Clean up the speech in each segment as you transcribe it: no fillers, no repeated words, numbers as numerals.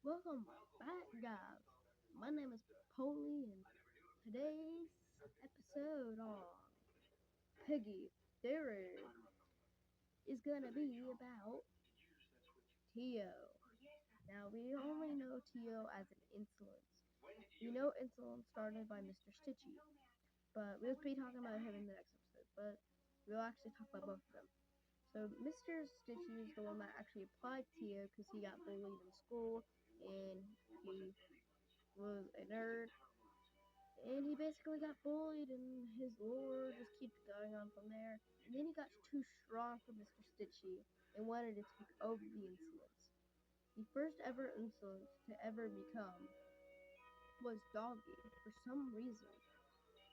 Welcome back, guys. My name is Polly, and today's episode on Piggy Theory is gonna be about Tio. Now, we only know Tio as an insolence. We know insolence started by Mr. Stitchy, but we'll be talking about him in the next episode, but we'll actually talk about both of them. So, Mr. Stitchy is the one that actually applied Tio because he got bullied in school and he was a nerd. And he basically got bullied, and his lore just keeps going on from there. And then he got too strong for Mr. Stitchy and wanted to take over the insolence. The first ever insolence to ever become was Doggy, for some reason.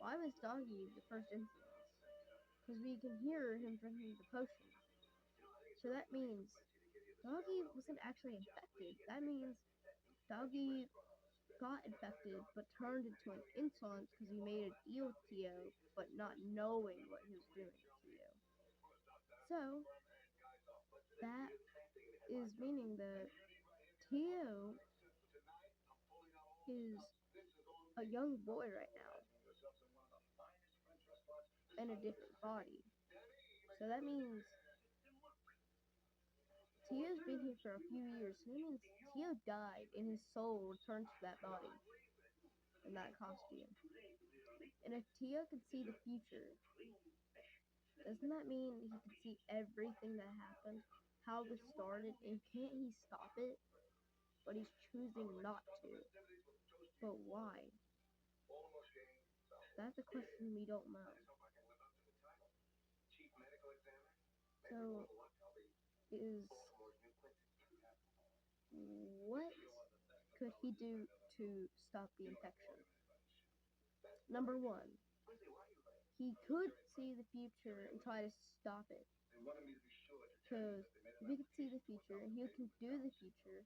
Why was Doggy the first insolence? Because we can hear him drinking the potion. So that means Doggy wasn't actually infected. That means Doggy got infected but turned into an insolence because he made a deal with Tio but not knowing what he was doing to Tio. So that is meaning that Tio is a young boy right now in a different body. So that means Tio's been here for a few years. So that means Tio died and his soul returned to that body in that costume. And if Tio could see the future, doesn't that mean he can see everything that happened, how this started, and can't he stop it? But he's choosing not to. But why? That's a question we don't know. So, is what could he do to stop the infection? Number one, he could see the future and try to stop it. Because if he could see the future, he can do the future,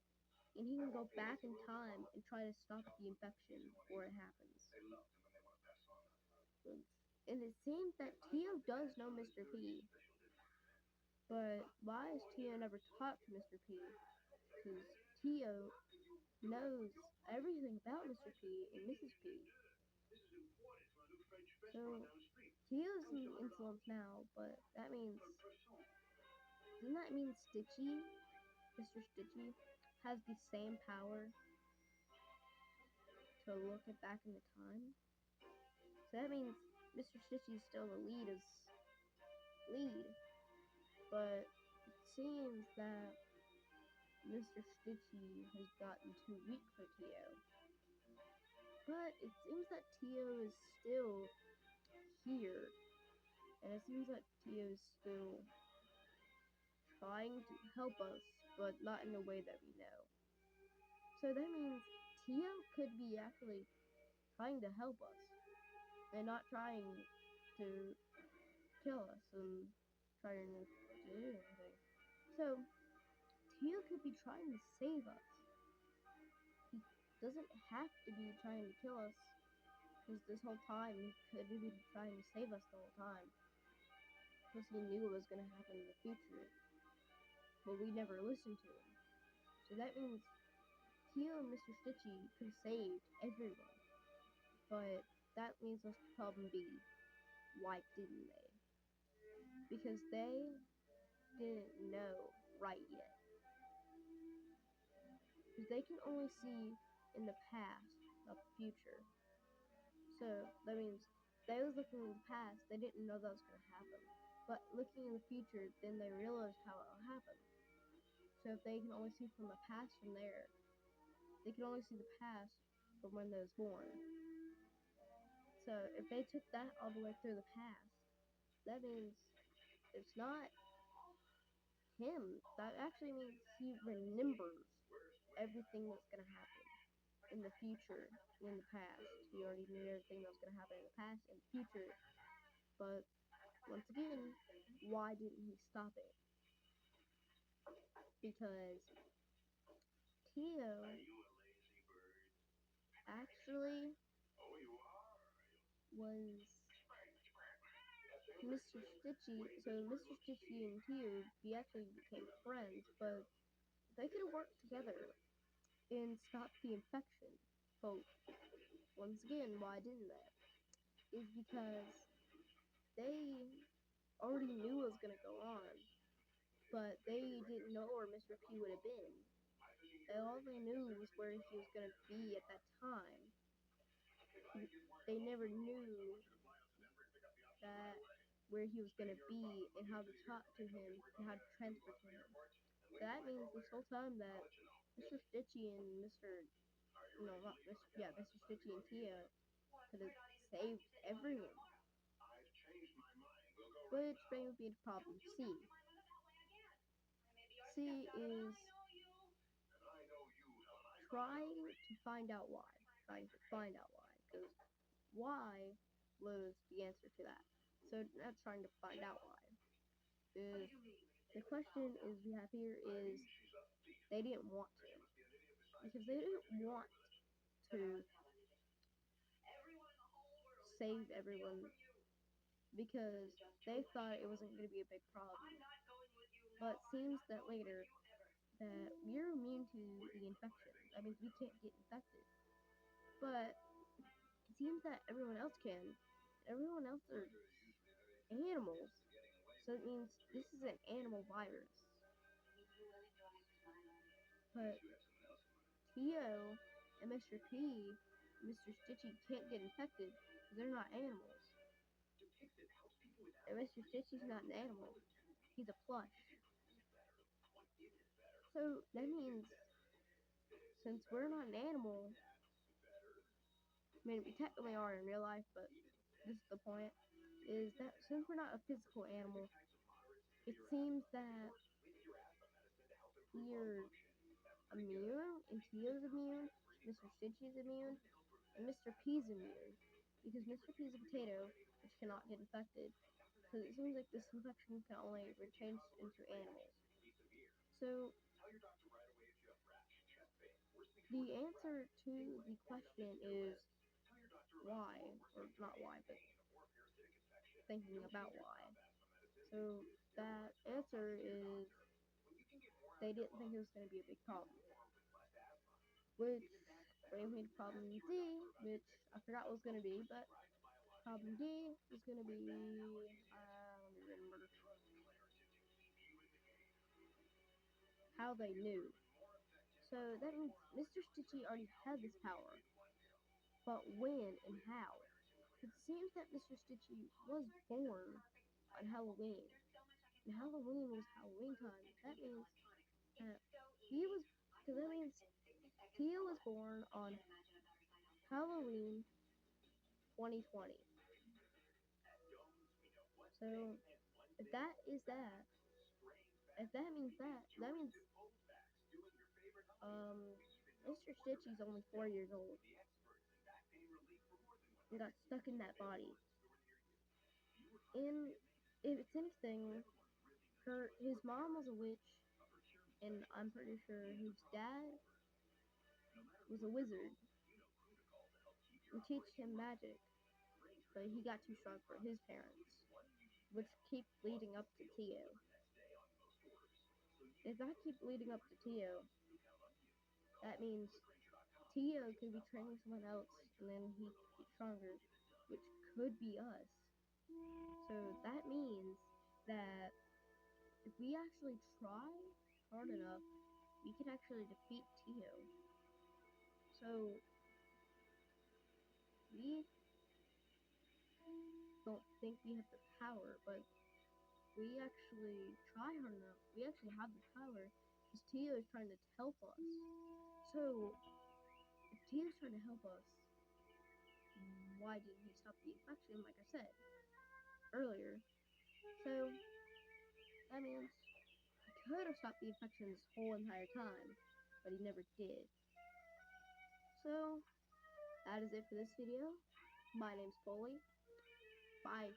and he can go back in time and try to stop the infection before it happens. And it seems that Tio does know Mr. P. But why is Tio never talked to Mr. P? Because Tio knows everything about Mr. P and Mrs. P. So Tio's in insolence now, but that means, doesn't that mean Stitchy, Mr. Stitchy, has the same power to look at back in the time? So that means Mr. Stitchy is still the lead, but it seems that Mr. Stitchy has gotten too weak for Tio. But it seems that Tio is still here, and it seems that Tio is still trying to help us, but not in a way that we know. So that means Tio could be actually trying to help us, and not trying to kill us and trying to do anything. So Tio could be trying to save us. He doesn't have to be trying to kill us, because this whole time he could have been trying to save us the whole time. Because he knew what was going to happen in the future. But we never listened to him. So that means Tio and Mr. Stitchy could have saved everyone. But that leads us to problem B. Why didn't they? Because they didn't know right yet. Because they can only see in the past, not the future. So that means they was looking in the past, they didn't know that was going to happen. But looking in the future, then they realized how it will happen. So if they can only see from the past from there, they can only see the past from when they was born. So if they took that all the way through the past, that means it's not him. That actually means he remembers everything that's going to happen in the future, in the past. He already knew everything that was going to happen in the past and the future. But once again, why didn't he stop it? Because Tio actually was Mr. Stitchy. So Mr. Stitchy and Tio, they actually became friends, but they could have worked together. and stop the infection. But once again, why didn't they? Is because they already knew what was gonna go on, but they didn't know where Mr. P would have been. And all they knew was where he was gonna be at that time. They never knew that where he was gonna be and how to talk to him and how to transfer to him. So that means this whole time that Mr. Stitchy and Mr. Stitchy and Tia could have saved everyone. Which brings me to problem C. C is trying to find out why. Because why was the answer to that. So not trying to find out why. The question is we have here is they didn't want to. Because they didn't want to save everyone because they thought it wasn't going to be a big problem. But it seems that later that we're immune to the infection. That means we can't get infected. But it seems that everyone else can. Everyone else are animals. So it means this is an animal virus. But Tio and Mr. P, Mr. Stitchy can't get infected because they're not animals. And Mr. Stitchy's not an animal. He's a plush. So that means since we're not an animal, I mean we technically are in real life, but this is the point, is that since we're not a physical animal, it seems that we're immune, and Tio's immune, Mr. Stitchy's immune, and Mr. P's immune. Because Mr. P's a potato, which cannot get infected. Because it seems like this infection can only be changed into animals. So, the answer to the question is why, or not why, but thinking about why. So, that answer is they didn't think it was going to be a big problem. Which brings me to problem D, which I forgot what it was going to be, but problem D is going to be, let me remember, how they knew. So that means Mr. Stitchy already had this power, but when and how? It seems that Mr. Stitchy was born on Halloween, and Halloween was Halloween time. That means that that means Tia was born on Halloween 2020. So if that means that means Mr. Stitchy's only 4 years old and got stuck in that body. And if it's anything, his mom was a witch, and I'm pretty sure his dad was a wizard and teach him magic, but he got too strong for his parents, which keep leading up to Tio. If that keeps leading up to Tio, that means Tio could be training someone else, and then he could get stronger, which could be us. So that means that if we actually try hard enough, we can actually defeat Tio. So we don't think we have the power, but we actually try hard enough. We actually have the power because Tio is trying to help us. So if Tio's trying to help us, why didn't he stop the infection, like I said earlier? So that means he could have stopped the infection this whole entire time, but he never did. So that is it for this video. My name's Foley. Bye.